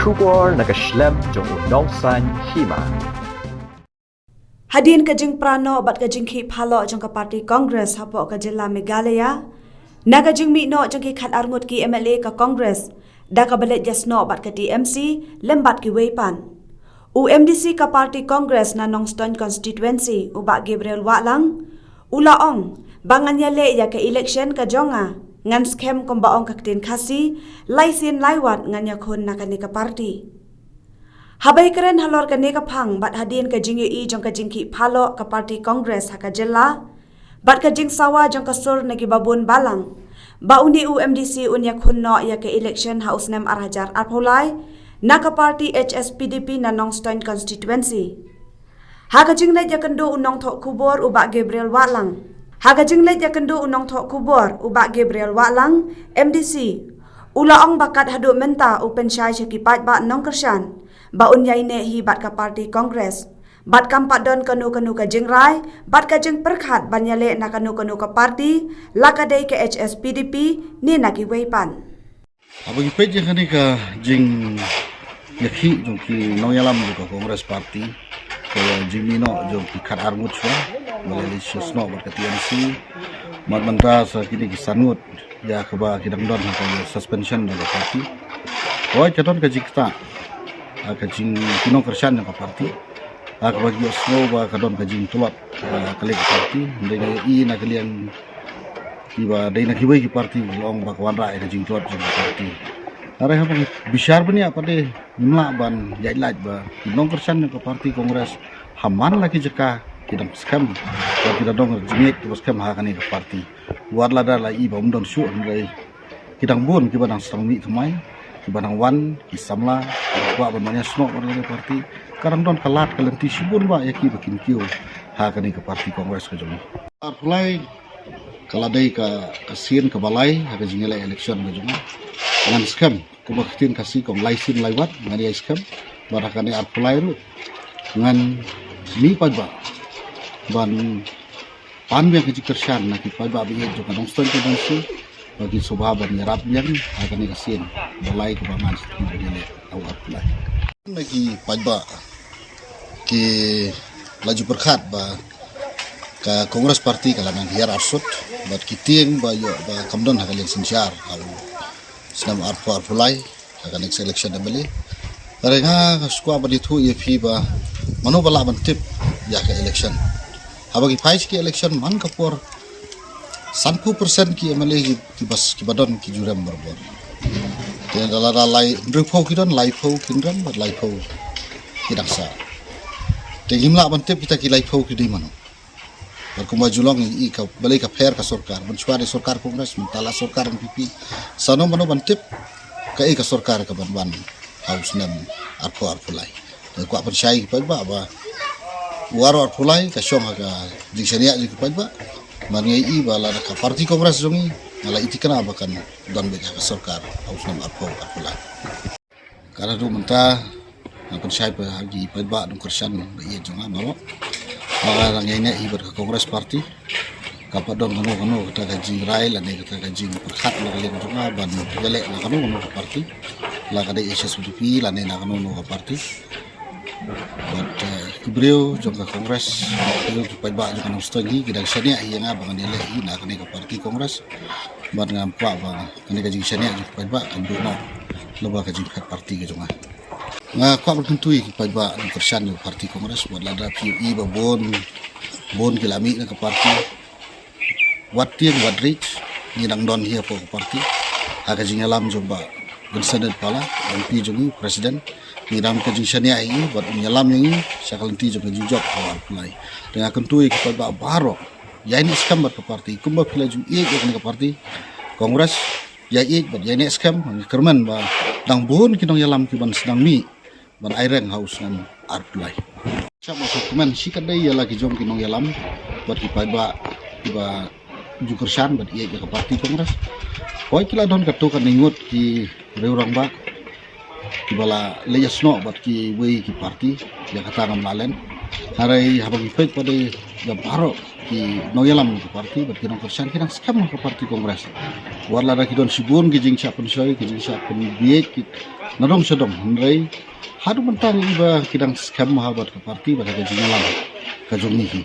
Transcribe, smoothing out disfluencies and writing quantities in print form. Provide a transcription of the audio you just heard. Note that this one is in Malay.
kubor nagaslem jong unongsan hima. Hadin kajing prano bat kajing ki phalo jong ka party Congress hapo ka jilla Meghalaya. Nagajing mi no jong ki khat arngut ki MLA ka Congress. Da ka balet jasno bat ka TMC lembat ki weipan. UMDC ka party Congress na Nongstoin constituency ubak Gabriel Walang. Ulaong bangan yale ya ka election ka jonga. Ngan scam kombaong kaktin kasi, laisin laiwat ngan yakun nakani ka party. Habay keren halor ka neka pang bat hadin ka jing i jong ka jing ki phalo ka party Congress haka jilla, bat ka jing sawa jong ka sur nagi babun balang. Ba uni UMDC un yakun no ya ka election haus nem arhajar arpolai, na ka party HSPDP na Nongstoin constituency. Haka jing na yakendo unong thok kubor ubak Gabriel Walang. Hagajing let yakendo unong thok kubor ubak Gabriel Walang MDC ulaong bakat hadu menta open syai syakipat ba nong kersan ba unyai ne hi bat ka party Congress bat kampat don kanu ka jingrai bat ka jing perkhat banyale na kanu ka party lakadai ke HSPDP ni naki weipan abagi pej khani ka jing yakhi jo ki noyalam jo Congress party ko jimino jo ki khat armut swa Malaysia Sosno berkati TMC Mantra sa kini kisangut ya keba kidang don ha suspension dari parti. Oh caton ka jikta ka jing kinong kersan ka parti. Ka bagi osno ba kadon ka jing tulot kali ka parti dengan i na kalian iba dai na kibai ki parti long ba kwan ra ka jing tulot ka parti. Are ha bishar bani apa de nimla ban jailaj ba kinong kersan ka parti Kongres haman lagi jeka kidang scam kalau kita dong jingit kita scam hakani ke parti warla dala i bom don shu andai kidang bun ki badang sangmi thmai ki badang wan ki samla wa banmanya snok warla parti karang don kalat kalenti sibun ba yaki bakin kiu hakani ke parti Kongres ke jomi arpulai kaladai ka kasin ke balai haka jingela election ke jomi dengan scam kubaktin kasih kong laisin laiwat ngari scam barakane arpulai ru dengan mi pagba ban pan yang kecil kersan nak kita bawa biaya juga Nongstoin constituency bagi sobha ban nyerap yang akan dikasihin balai kebangan seperti ini awal pulai lagi pajba ke laju berkat ba ke Kongres Parti kalangan hiar arsut bat kiting ba yo ba kamdon hakalian sinsyar au senam arpo pulai akan election dembeli karena skua ba ditu yepi ba mano bala ban tip ya ke election abagi pais ki election man kapor 90% ki MLA ki bas ki badon ki juram berbor dan dalam lai drupau ki don laipau kindram bat laipau ki daksa te himla bantep kita ki laipau ki di mano bar kuma julong i ka balai ka fair ka sarkar mensuari sarkar Kongres mentala sarkar PP sano mano bantep ka ka sarkar ka ban haus nem arpo lai ko apan syai ki ba waro arpulai ka syong ka diksania ji ka ba mangai i bala ka parti Kongres jongi ala itikana bakan don be ka sarkar haus nam arpulai karena du menta apan syai pa hagi ba dong kersan be jonga malo maka ngai ne i ber ka Kongres parti kapat don kanu kata ka jingrai la ne kata ka jing perkhat la kali jonga ban gele la kanu ka parti la kada HSPDP la ne na kanu ka parti buat Gabriel jongka Kongres itu supaya ba jongka Nongstoin hi kidang syania yang abang nilai hi na kani ka parti Kongres ban ngampa ba kani ka jing syania supaya ba kan dono loba ka jing parti ke jonga nga kwa bertentui supaya ba ng kersan ng parti Kongres buat lada PUI ba bon kilami na ka parti watin wadrich nginang don hi po ka parti aga jing alam jomba gensadet pala MP jongi presiden ngiram ke jing syania ini buat menyelam yang ini sakalanti juga jujok awal pulai dengan kentui kita baro ya ini scam buat ke parti kumba pila ju ke parti Kongres ya buat ya ini scam kerman ba dang bun kinong yalam ki ban sedang mi ban aireng haus nan art pulai sama dokumen si kadai ya lagi jom kinong yalam buat kita ba jukersan buat ke parti Kongres koi kila don katukan ningut ki reurang ba kibala leyasno bat ki wei ki parti ya kata ngam lalen harai habang ifek pada ya baro ki noyalam ke parti bat kidong kersan kidang skam ke parti kongres warla da kidon sibun ki jing siapun soy ki jing siapun biek ki nadong sedom hendrai hadu mentang iba kidang skam ha bat ke parti bat ka jing lam ka jong ni